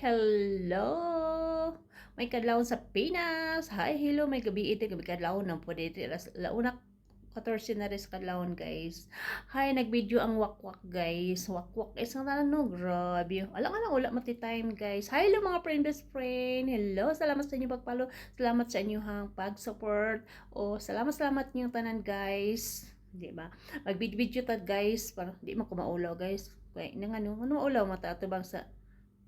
hello! May kadlaw sa Pinas. Hi, hello. May gabi ito. Gabi kadlaw na po dito. Launa 14 na rin sa kadlawon, guys. Hi, nag-video ang wakwak, guys. Wakwak is ang no, grabe. Alam nga lang, wala mati time, guys. Hi, hello mga friend, best friend. Hello, salamat sa inyong pagpalo. Salamat sa inyong pag-support. O, salamat niyo tanan, guys. Di ba? Mag-video ta, guys. Para di mo kumaulaw, guys. Kaya, ano maulaw mata ito bang sa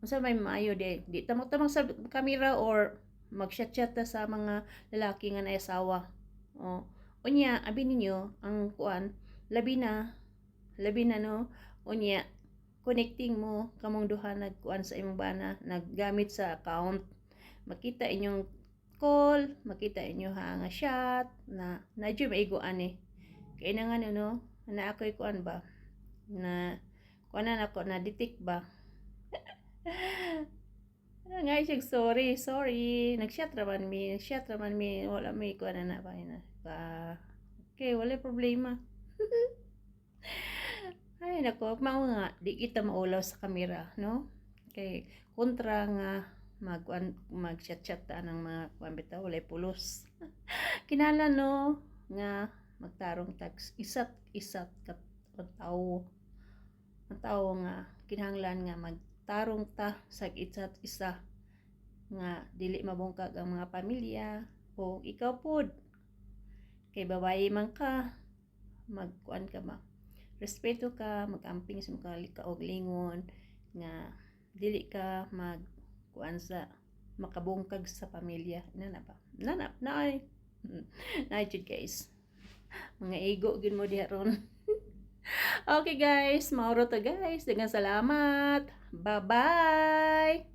unsa may maayo di tamang sa camera or mag-chat-chat ta sa mga lalaki nga na asawa. Oh, unya abi ninyo ang kuan labi na no unya connecting mo kamong duha nagkuan sa imong bana naggamit sa account makita inyong call makita inyo ha nga chat na nadyo maigo ani kay na nga no na ako'y kuan ba na kuanan ako na detect ba nga siya, sorry. Nag-shot raman mi, wala may kuha na pa na. Okay, wala problema. Ay, nako, mao nga, di kita maulaw sa kamera, no? Kay, kontra nga, mag-chat-chat ta ng mga kuwambita, wala pulos. Kinala, no? Nga, magtarong tags, isat kat tao. Ang tao nga, kinahanglan nga magtarong ta sa isa't isa nga dili mabungkag ang mga pamilya o ikaw pod kay babae man ka magkuan ka ba respeto ka magamping sa mga kauglingon nga dili ka magkuan sa makabungkag sa pamilya na ba na ay na guys mga ego gid mo diha ron. Okay guys, mauro to guys. Dengan salamat. Bye-bye.